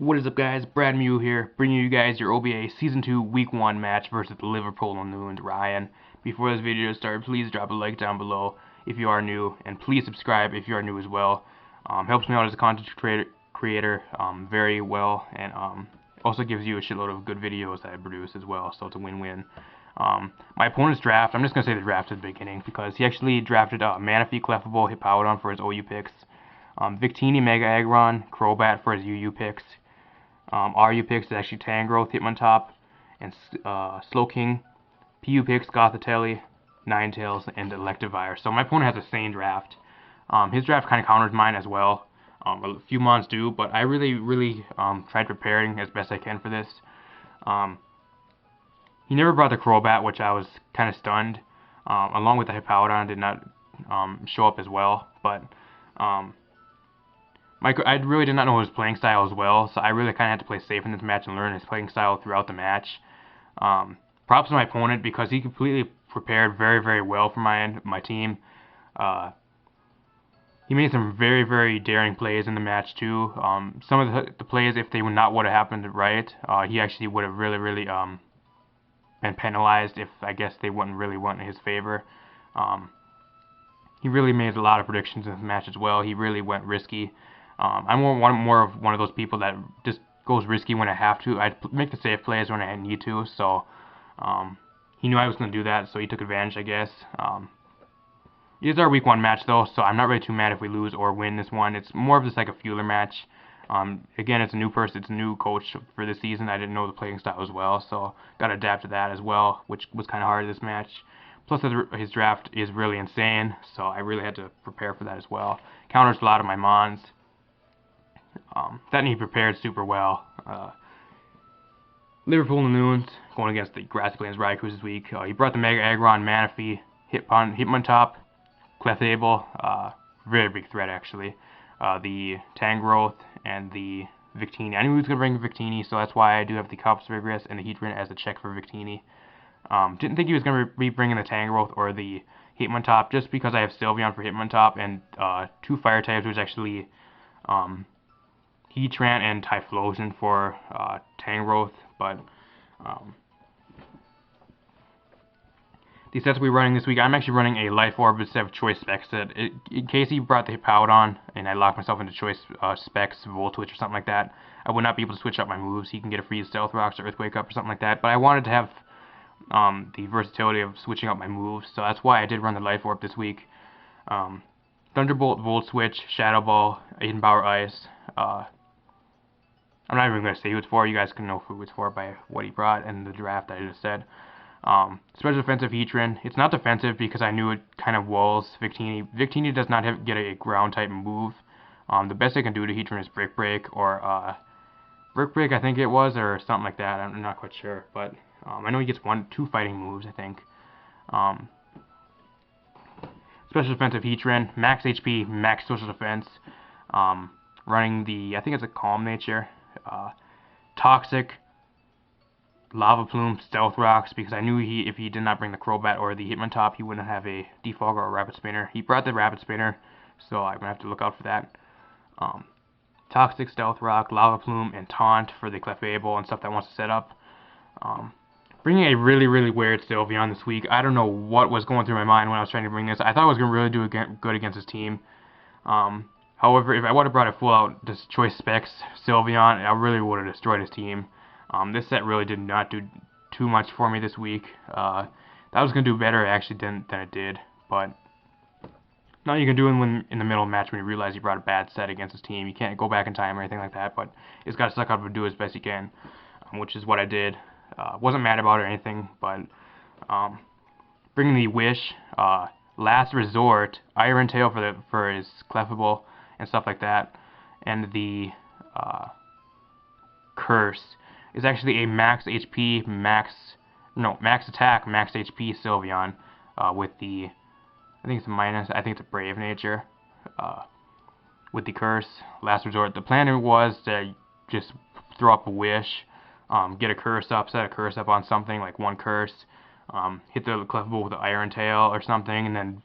What is up, guys? Brad Mew here, bringing you guys your OBA Season 2 Week 1 match versus the Liverpool Linoones. Ryan. Before this video starts, please drop a like down below if you are new, and please subscribe if you are new as well. Helps me out as a content creator very well, and also gives you a shitload of good videos that I produce as well, so it's a win-win. My opponent's draft, I'm just going to say the draft at the beginning, because he actually drafted Manaphy, Clefable, Hippowdon for his OU picks. Victini, Mega Aggron, Crobat for his UU picks. RU picks is actually Tangrowth, Hitmontop, and Slowking. PU picks Gothitelle, Ninetales, and Electivire. So my opponent has a sane draft. His draft kind of counters mine as well. A few mons do, but I really tried preparing as best I can for this. He never brought the Crobat, which I was kind of stunned. Along with the Hippowdon, did not show up as well, but I really did not know his playing style as well, so I really kind of had to play safe in this match and learn his playing style throughout the match. Props to my opponent, because he completely prepared very well for my team. He made some very daring plays in the match too. Some of the plays, if they would have happened right, he actually would have really been penalized if I guess they wouldn't really went in his favor. He really made a lot of predictions in this match as well. He really went risky. I'm more of one of those people that just goes risky when I have to. I make the safe plays when I need to, so he knew I was going to do that, so he took advantage, I guess. It is our week 1 match though, so I'm not really too mad if we lose or win this one. It's more of just like a feeler match. Again, it's a new person, it's a new coach for this season. I didn't know the playing style as well, so got to adapt to that as well, which was kind of hard this match. Plus, his draft is really insane, so I really had to prepare for that as well. Counters a lot of my mons. That he prepared super well. Liverpool Linoones going against the Grassy Raikous this week. He brought the Mega Aggron, Manaphy, Hitmontop, Clefable, very big threat actually. The Tangrowth and the Victini. I knew he was going to bring Victini, so that's why I do have the Cops Vigorous and the Heatran as a check for Victini. Didn't think he was going to be bringing the Tangrowth or the Hitmontop, just because I have Sylveon for Hitmontop and 2 fire types, which actually Heatran and Typhlosion for Tangrowth, but the sets we're running this week, I'm actually running a Life Orb instead of Choice Specs set. In case he brought the Hippowdon and I locked myself into Choice Specs, Voltwitch or something like that, I would not be able to switch up my moves. He can get a free Stealth Rocks or Earthquake Up or something like that, but I wanted to have the versatility of switching up my moves, so that's why I did run the Life Orb this week. Thunderbolt, Volt Switch, Shadow Ball, Aiden Power Ice. I'm not even going to say who it's for. You guys can know who it's for by what he brought and the draft that I just said. Special Defensive Heatran. It's not defensive because I knew it kind of walls Victini. Victini does not get a ground type move. The best I can do to Heatran is Brick Break or Brick Break, I think it was, or something like that. I'm not quite sure, but I know he gets 2 fighting moves, I think. Special Defensive Heatran, max HP, max Social Defense. Running the, I think it's a Calm Nature. Toxic, Lava Plume, Stealth Rocks, because I knew if he did not bring the Crobat or the Hitmontop, he wouldn't have a Defogger or a Rapid Spinner. He brought the Rapid Spinner, so I'm going to have to look out for that. Toxic, Stealth Rock, Lava Plume, and Taunt for the Clefable and stuff that wants to set up. Bringing a really weird Sylveon this week. I don't know what was going through my mind when I was trying to bring this. I thought I was going to really do good against his team. However, if I would have brought a full-out just Choice Specs Sylveon, I really would have destroyed his team. This set really did not do too much for me this week. That was going to do better actually than it did, but nothing you can do when in the middle of the match when you realize you brought a bad set against his team. You can't go back in time or anything like that, but it's got to suck up and do as best you can, which is what I did. Wasn't mad about it or anything, but bringing the Wish, Last Resort, Iron Tail for his Clefable and stuff like that, and the Curse is actually a max HP, max attack, max HP Sylveon with the, I think it's a minus, I think it's a Brave Nature with the Curse, Last Resort. The plan was to just throw up a Wish, get a Curse up, set a Curse up on something, like 1 Curse, hit the Clefable with the Iron Tail or something, and then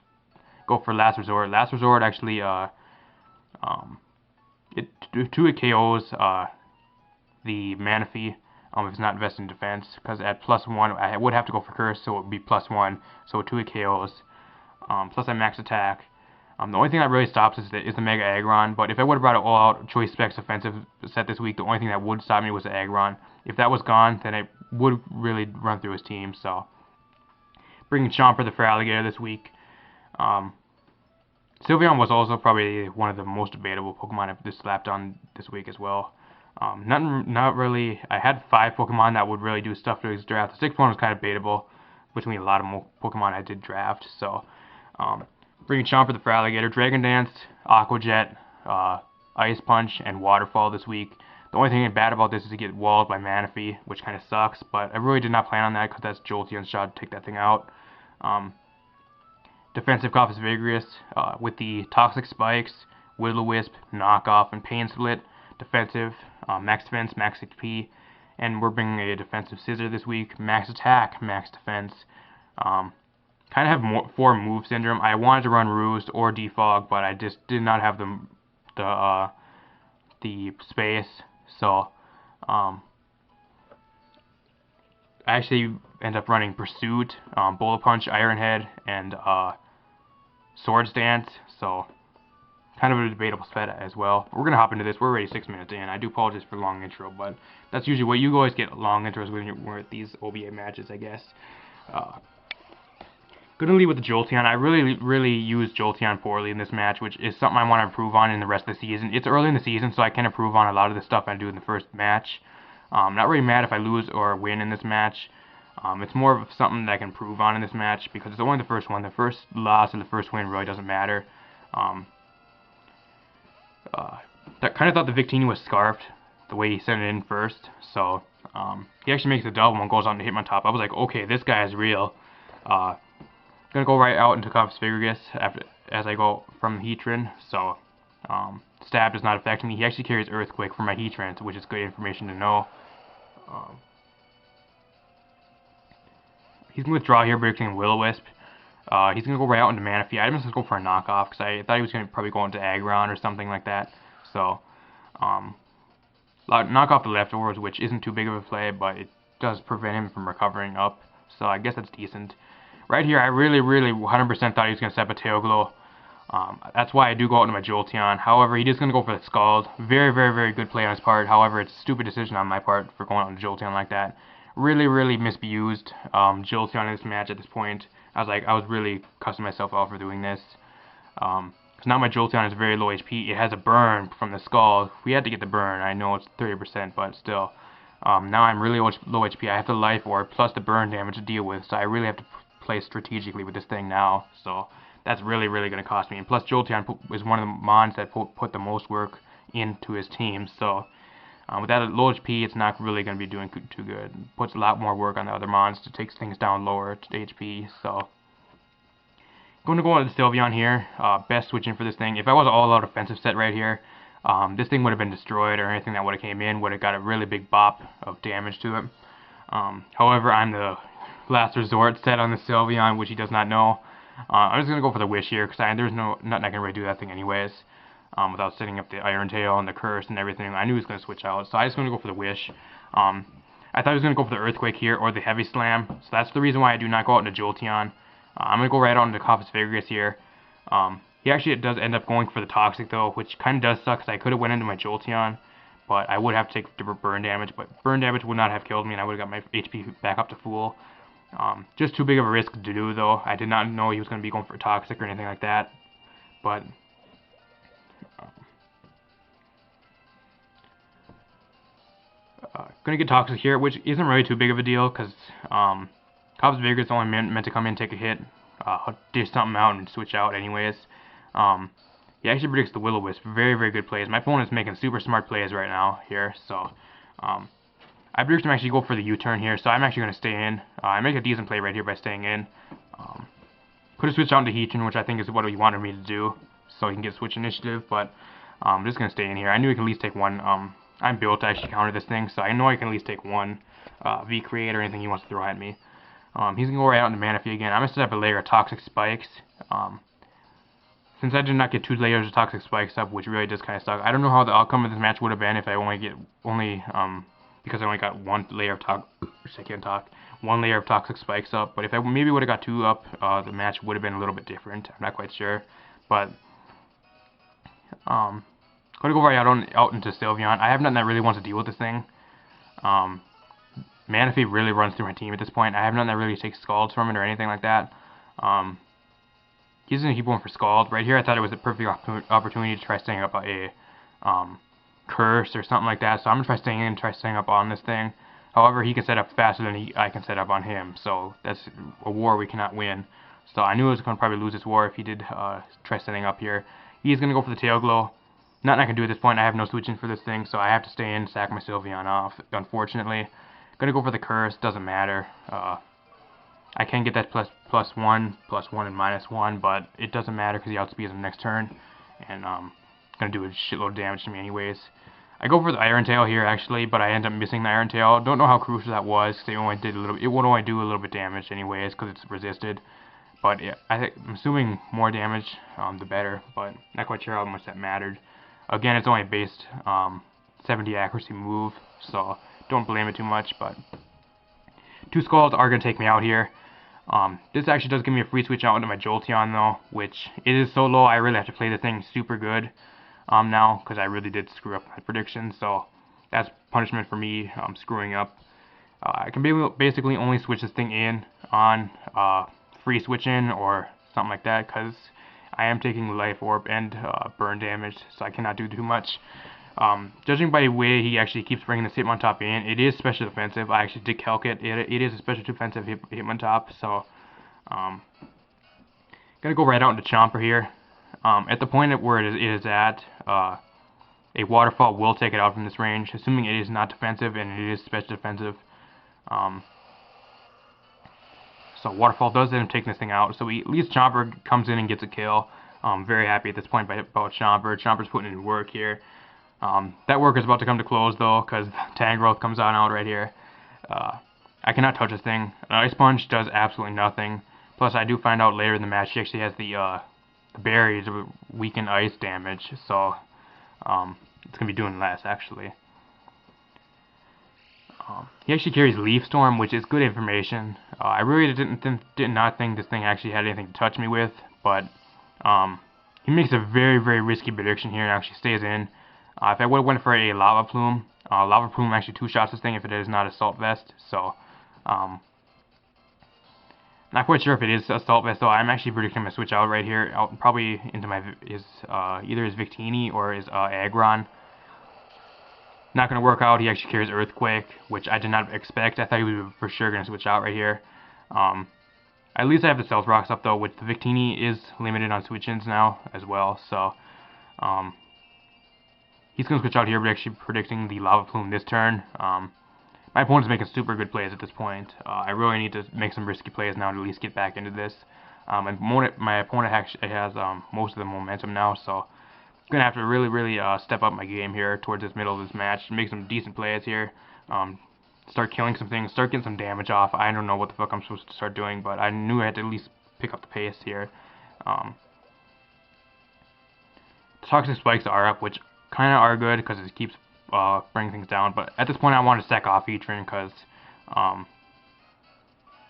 go for Last Resort. Last Resort actually, it KOs the Manaphy if it's not invested in defense, because at +1 I would have to go for curse, so it would be +1, so 2 KOs. Plus I max attack. The only thing that really stops is the Mega Aggron, but if I would have brought an all-out Choice Specs offensive set this week, the only thing that would stop me was the Aggron. If that was gone, then it would really run through his team, so. Bringing Chomper the Feraligatr this week. Sylveon was also probably one of the most debatable Pokemon I've just slapped on this week as well. Not really. I had 5 Pokemon that would really do stuff to his draft. The 6th one was kind of debatable between a lot of Pokemon I did draft, so. Bringing Chomper the Feraligatr, Dragon Dance, Aqua Jet, Ice Punch, and Waterfall this week. The only thing bad about this is to get walled by Manaphy, which kind of sucks, but I really did not plan on that because that's Jolteon's shot to take that thing out. Defensive Cough is Vigorous with the Toxic Spikes, Will-O-Wisp, Knockoff, and Pain Split. Defensive, Max Defense, Max HP, and we're bringing a Defensive Scissor this week. Max Attack, Max Defense. Kind of have 4 move syndrome. I wanted to run Roost or Defog, but I just did not have the space. So I actually end up running Pursuit, Bullet Punch, Iron Head, and Swords Dance. So kind of a debatable set as well. We're gonna hop into this. We're already 6 minutes in. I do apologize for the long intro, but that's usually what you guys get, long intros when you're at these OBA matches, I guess. Gonna lead with the Jolteon. I really used Jolteon poorly in this match, which is something I want to improve on in the rest of the season. It's early in the season, so I can improve on a lot of the stuff I do in the first match. Not really mad if I lose or win in this match. It's more of something that I can improve on in this match, because it's only the first one. The first loss and the first win really doesn't matter. That kind of thought the Victini was scarfed, the way he sent it in first. So, he actually makes a double and goes on to hit my top. I was like, okay, this guy is real. Gonna go right out into Cough Vigorous as I go from Heatran, so Stab does not affect me. He actually carries Earthquake for my Heatran, which is good information to know. He's gonna withdraw here, predicting Will-O-Wisp. He's gonna go right out into Manaphy. I'm just gonna go for a knockoff because I thought he was gonna probably go into Aggron or something like that. So knock off the leftovers, which isn't too big of a play, but it does prevent him from recovering up. So I guess that's decent. Right here, I really 100% thought he was going to set up a Tail Glow. That's why I do go out into my Jolteon. However, he is going to go for the Scald. Very good play on his part. However, it's a stupid decision on my part for going out into Jolteon like that. Really misused Jolteon in this match at this point. I was really cussing myself out for doing this. Because now my Jolteon is very low HP. It has a burn from the Scald. We had to get the burn. I know it's 30%, but still. Now I'm really low HP. I have the Life Orb plus the burn damage to deal with, so I really have to play strategically with this thing now, so that's really going to cost me. And plus, Jolteon is one of the mons that put the most work into his team, so with that low HP, it's not really going to be doing too good. It puts a lot more work on the other mons to take things down lower to HP, so going to go on to the Sylveon here. Best switching for this thing. If I was an all-out offensive set right here, this thing would have been destroyed, or anything that would have came in would have got a really big bop of damage to it. However, I'm the last resort set on the Sylveon, which he does not know. I'm just going to go for the Wish here, because there's nothing I can really do that thing anyways, without setting up the Iron Tail and the Curse and everything. I knew he was going to switch out, so I just going to go for the Wish. I thought he was going to go for the Earthquake here, or the Heavy Slam, so that's the reason why I do not go out into Jolteon. I'm going to go right out into Cough Vigorous here. He actually does end up going for the Toxic, though, which kind of does suck, because I could have went into my Jolteon, but I would have to take burn damage, but burn damage would not have killed me, and I would have got my HP back up to full. Just too big of a risk to do, though. I did not know he was going to be going for Toxic or anything like that, but going to get Toxic here, which isn't really too big of a deal, because Cobb's Vigor is only meant to come in, take a hit, dish something out, and switch out anyways. He actually predicts the Will-O-Wisp. Very good plays. My opponent's making super smart plays right now here, so I predict him actually go for the U-turn here, so I'm actually going to stay in. I make a decent play right here by staying in. Could have switched out into Heatran, which I think is what he wanted me to do, so he can get switch initiative, but I'm just going to stay in here. I knew he can at least take one. I'm built to actually counter this thing, so I know I can at least take one V-Create or anything he wants to throw at me. He's going to go right out into Manaphy again. I'm going to set up a layer of Toxic Spikes. Since I did not get 2 layers of Toxic Spikes up, which really does kind of suck. I don't know how the outcome of this match would have been if I only because I only got one layer of one layer of toxic spikes up. But if I maybe would have got 2 up, the match would have been a little bit different. I'm not quite sure, but gonna go right out into Sylveon. I have nothing that really wants to deal with this thing. Manaphy really runs through my team at this point. I have nothing that really takes Scalds from it or anything like that. He's going to keep going for Scald. Right here, I thought it was a perfect opportunity to try staying up a Curse or something like that. So I'm going to try staying in, try staying up on this thing. However, he can set up faster than I can set up on him. So that's a war we cannot win. So I knew I was going to probably lose this war if he did try setting up here. He's going to go for the Tail Glow. Nothing I can do at this point. I have no switching for this thing, so I have to stay in, sack my Sylveon off, unfortunately. Gonna go for the Curse, doesn't matter. I can get that +1, +1, and -1, but it doesn't matter because he outspeeds him next turn, and gonna do a shitload of damage to me anyways. I go for the Iron Tail here actually, but I end up missing the Iron Tail. Don't know how crucial that was because it would only do a little bit damage anyways because it's resisted. But yeah, I'm assuming more damage, the better, but not quite sure how much that mattered. Again, it's only a base 70 accuracy move, so don't blame it too much, but 2 Scalds are going to take me out here. This actually does give me a free switch out into my Jolteon, though, which it is so low, I really have to play the thing super good now, because I really did screw up my prediction, so that's punishment for me screwing up. I can basically only switch this thing in on free switch in or something like that, because I am taking Life Orb and burn damage, so I cannot do too much. Judging by the way he actually keeps bringing this Hitmontop in, it is special defensive. I actually did calc it. It is a special defensive Hitmontop, so gonna go right out into Chomper here. At the point at where it is at, a Waterfall will take it out from this range, assuming it is not defensive and it is special defensive. So Waterfall does end up taking this thing out. So at least Chomper comes in and gets a kill. Very happy at this point about Chomper. Chomper's putting in work here. That work is about to come to close though, because Tangrowth comes on out right here. I cannot touch this thing. An Ice Punch does absolutely nothing. Plus, I do find out later in the match she actually has the berries to weaken ice damage, so it's gonna be doing less actually. He actually carries Leaf Storm, which is good information. I really did not think this thing actually had anything to touch me with, but he makes a very, very risky prediction here and actually stays in. If I would have went for a Lava Plume actually 2-shots this thing if it is not Assault Vest, so not quite sure if it is Assault Vest though. I'm actually predicting my switch out right here, probably into either his Victini or his Aggron. Not going to work out. He actually carries Earthquake, which I did not expect. I thought he was for sure going to switch out right here. At least I have the Stealth Rocks up though, which the Victini is limited on switch-ins now as well, so he's going to switch out here, but actually predicting the Lava Plume this turn. My opponent's making super good plays at this point. I really need to make some risky plays now to at least get back into this. My opponent actually has most of the momentum now, so I'm going to have to really step up my game here towards this middle of this match, make some decent plays here, start killing some things, start getting some damage off. I don't know what the fuck I'm supposed to start doing, but I knew I had to at least pick up the pace here. The Toxic Spikes are up, which kind of are good because it keeps bringing things down, but at this point I want to stack off Heatran because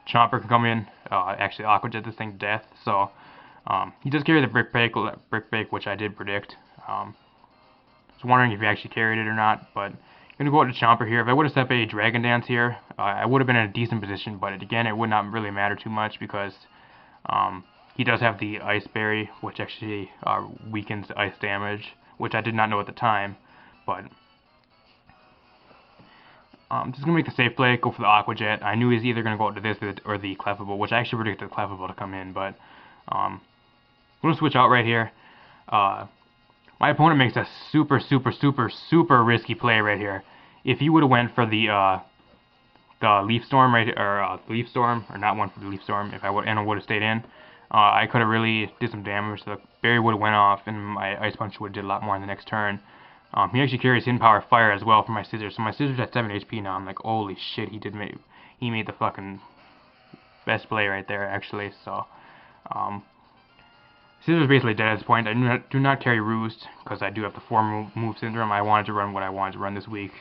Chomper can come in, actually Aqua Jet this thing to death, so he does carry the Brick Break, which I did predict. I was wondering if he actually carried it or not, but I'm going to go out to Chomper here. If I would have set up a Dragon Dance here, I would have been in a decent position, but again, it would not really matter too much because he does have the Ice Berry, which actually weakens ice damage, which I did not know at the time, but just going to make the safe play, go for the Aqua Jet. I knew he was either going to go out to this or the Clefable, which I actually predicted the Clefable to come in, but I'm going to switch out right here. My opponent makes a super risky play right here. If he would have went for the Leaf Storm Leaf Storm, or not one for the Leaf Storm, if I would have stayed in, I could have really did some damage. The berry would have went off, and my Ice Punch would have did a lot more in the next turn. He actually carries Hidden Power Fire as well for my Scissors, so my Scissors at 7 HP now. I'm like, holy shit, he made the fucking best play right there, actually. So, Scissors basically dead at this point. I do not carry Roost because I do have the 4-move syndrome. I wanted to run what I wanted to run this week.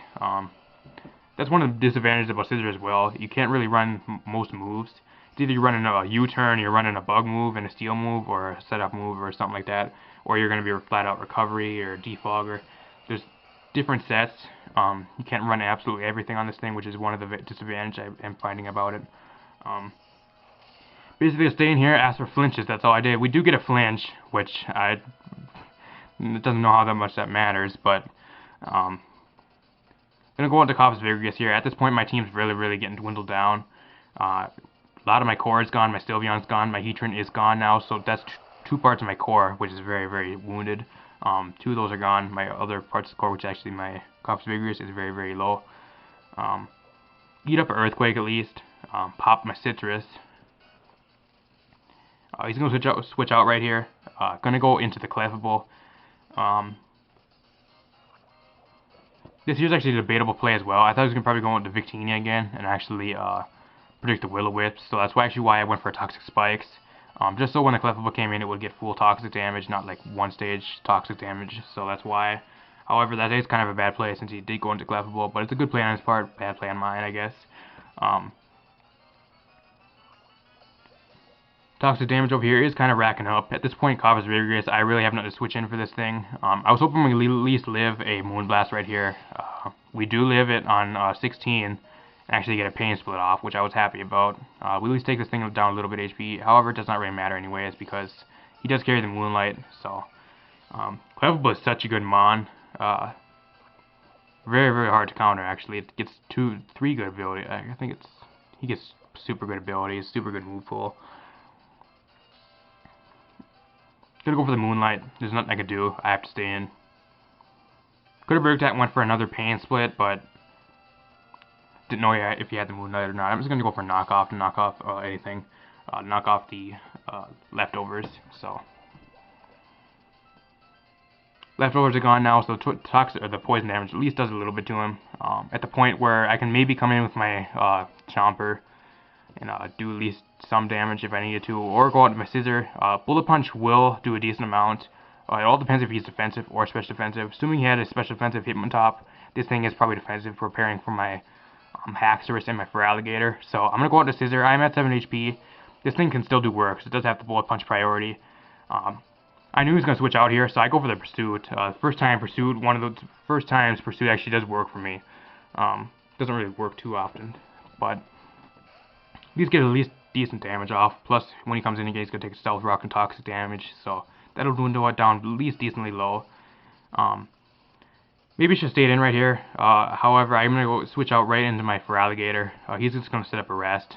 That's one of the disadvantages about Scissor as well. You can't really run most moves. It's either you're running a U-turn, you're running a bug move and a steal move, or a setup move, or something like that, or you're going to be a flat-out recovery or defogger. There's different sets. You can't run absolutely everything on this thing, which is one of the disadvantages I'm finding about it. Basically, staying here, ask for flinches. That's all I did. We do get a flinch, which it doesn't know how that much that matters, but gonna go into Coff's Vigorous here. At this point, my team's really getting dwindled down. A lot of my core is gone. My Sylveon's gone. My Heatran is gone now. So that's two parts of my core, which is very wounded. Two of those are gone. My other parts of the core, which actually my Coff's Vigorous, is very low. Eat up an Earthquake at least. Pop my Citrus. He's gonna switch out right here. Gonna go into the Clefable. This here's actually a debatable play as well. I thought he was going to probably go into Victini again and actually predict the Will-O-Wisp. So that's why I went for Toxic Spikes. Just so when the Clefable came in, it would get full toxic damage, not like one stage toxic damage. So that's why. However, that is kind of a bad play since he did go into Clefable, but it's a good play on his part, bad play on mine, I guess. Toxic damage over here is kind of racking up. At this point, Cobb is Vigorous. I really have nothing to switch in for this thing. I was hoping we at least live a Moonblast right here. We do live it on 16 and actually get a Pain Split off, which I was happy about. We at least take this thing down a little bit HP. However, it does not really matter anyways because he does carry the Moonlight. So, Clefable is such a good Mon. Very hard to counter actually. It gets 3 good ability. I think he gets super good abilities, super good move pool. Gonna go for the Moonlight. There's nothing I could do. I have to stay in. Could have Bergtat went for another Pain Split, but didn't know if he had the Moonlight or not. I'm just gonna go for knockoff to knock off anything. Knock off the leftovers. So leftovers are gone now, so toxic or the poison damage at least does a little bit to him. At the point where I can maybe come in with my Chomper and do at least some damage if I needed to, or go out with my Scissor. Bullet Punch will do a decent amount. It all depends if he's defensive or special defensive. Assuming he had a special defensive Hitmontop, this thing is probably defensive, preparing for my Haxorus and my Feraligatr. So I'm going to go out to Scissor. I'm at 7 HP. This thing can still do work, so it does have the Bullet Punch priority. I knew he was going to switch out here, so I go for the Pursuit. First time Pursuit, one of the first times Pursuit actually does work for me. Doesn't really work too often, but these get at least decent damage off. Plus, when he comes in, he's going to take Stealth Rock and Toxic damage, so that'll dwindle it down at least decently low. Maybe I should have stayed in right here. However, I'm going to go switch out right into my Feraligatr. He's just going to set up a rest.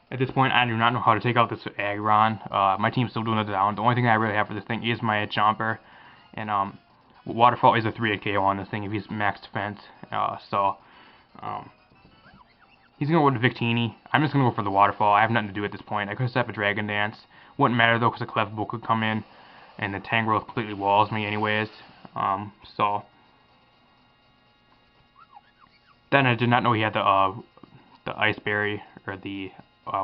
At this point, I do not know how to take out this Aggron. My team's still doing it down. The only thing I really have for this thing is my Chomper, and Waterfall is a 3-hit KO on this thing if he's max defense. He's going to go to Victini. I'm just going to go for the Waterfall. I have nothing to do at this point. I could have set up a Dragon Dance. Wouldn't matter though because the Clefable could come in and the Tangrowth completely walls me anyways. Then I did not know he had the Ice Berry or the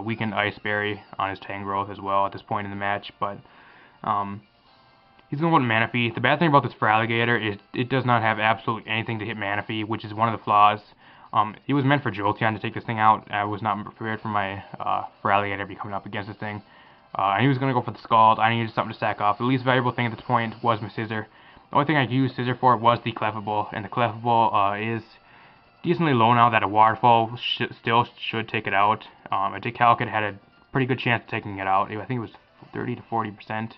weakened Ice Berry on his Tangrowth as well at this point in the match. But he's going to go to Manaphy. The bad thing about this Feraligatr is it does not have absolutely anything to hit Manaphy, which is one of the flaws. It was meant for Jolteon to take this thing out. I was not prepared for my Feraligatr to be coming up against this thing. And he was going to go for the Scald. I needed something to sack off. The least valuable thing at this point was my Scissor. The only thing I could use Scissor for was the Clefable, and the Clefable is decently low now that a Waterfall still should take it out. I think Calcid had a pretty good chance of taking it out. I think it was 30 to 40%. I think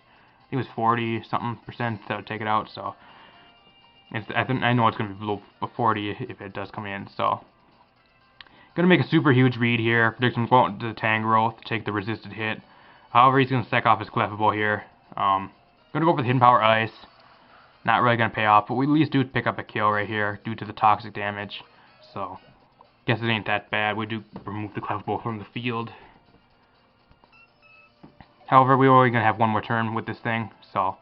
it was 40-something% that would take it out, so I know it's going to be below 40 if it does come in, so going to make a super huge read here. Predict him going to the Tangrowth to take the resisted hit. However, he's going to stack off his Clefable here. Going to go for the Hidden Power Ice. Not really going to pay off, but we at least do pick up a kill right here due to the toxic damage. So, guess it ain't that bad. We do remove the Clefable from the field. However, we're only going to have one more turn with this thing, so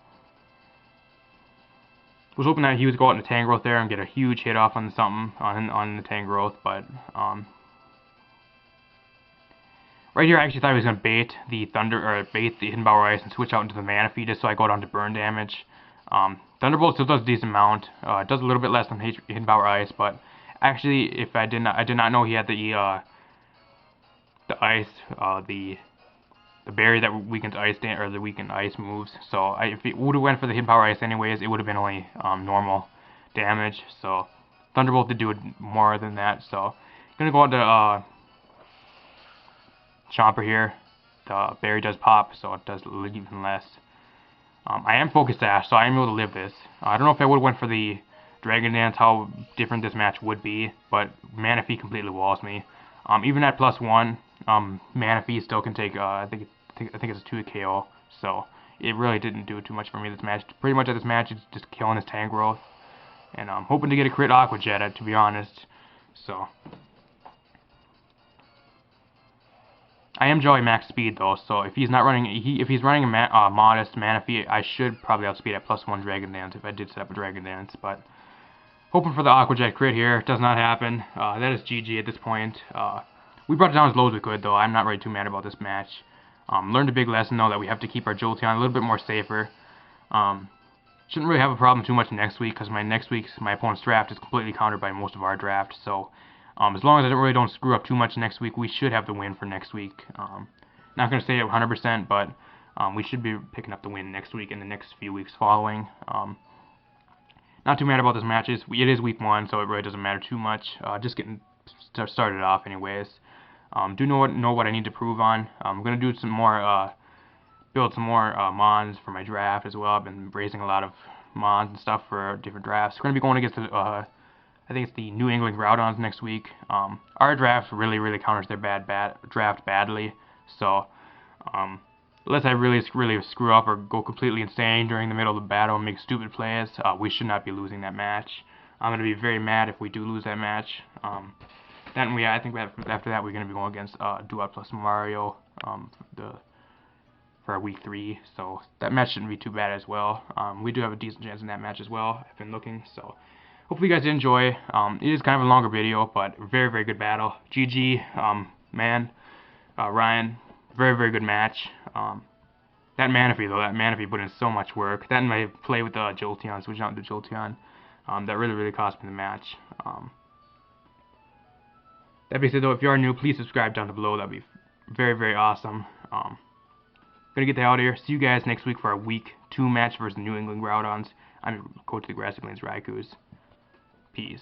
was hoping that he would go out in the Tangrowth there and get a huge hit off on something on the Tangrowth, but right here I actually thought he was going to bait the Hidden Power Ice and switch out into the Manaphy just so I go down to burn damage. Thunderbolt still does a decent amount. It does a little bit less than Hidden Power Ice, but actually, if I did not know he had the ice, the berry that weakens ice or the weakened ice moves. So if it would have went for the Hidden Power Ice anyways, it would have been only normal damage. So Thunderbolt did do it more than that. So gonna go on to Chomper here. The berry does pop, so it does even less. I am Focus Sash, so I am able to live this. I don't know if I would have went for the Dragon Dance, how different this match would be, but Manaphy completely walls me. Even at +1, Manaphy still can take, I think it's a 2 KO, so it really didn't do too much for me this match. Pretty much at this match, it's just killing his Tangrowth, and I'm hoping to get a crit Aqua Jet, to be honest. So I am Jolly max speed though, so if he's not running, if he's running a modest Manaphy, I should probably outspeed at +1 Dragon Dance if I did set up a Dragon Dance. But hoping for the Aqua Jet crit here. It does not happen. That is GG at this point. We brought it down as low as we could though. I'm not really too mad about this match. Learned a big lesson though that we have to keep our Jolteon a little bit more safer. Shouldn't really have a problem too much next week because my opponent's draft is completely countered by most of our draft. So as long as I really don't screw up too much next week, we should have the win for next week. Not going to say it 100%, but we should be picking up the win next week and the next few weeks following. Not too mad about this match. It is week 1, so it really doesn't matter too much. Just getting started off anyways. Do know what I need to improve on. I'm going to do some more, build some more Mons for my draft as well. I've been raising a lot of Mons and stuff for different drafts. We're going to be going against the I think it's the New England Groudons next week. Our draft really counters their draft badly. So, unless I really screw up or go completely insane during the middle of the battle and make stupid plays, we should not be losing that match. I'm going to be very mad if we do lose that match. Then I think after that we're going to be going against Duat plus Mario for week 3. So that match shouldn't be too bad as well. We do have a decent chance in that match as well. I've been looking, so hopefully you guys enjoy. It is kind of a longer video, but very good battle. GG, man, Ryan, very good match. That Manaphy though, that Manaphy put in so much work. That and my play with the Jolteon, switching out to Jolteon, that really cost me the match. That being said though, if you are new, please subscribe down below. That'd be very awesome. Gonna get the hell out of here. See you guys next week for our week 2 match versus the New England Groudons. I'm Coach of the Grassy Raikous. Peace.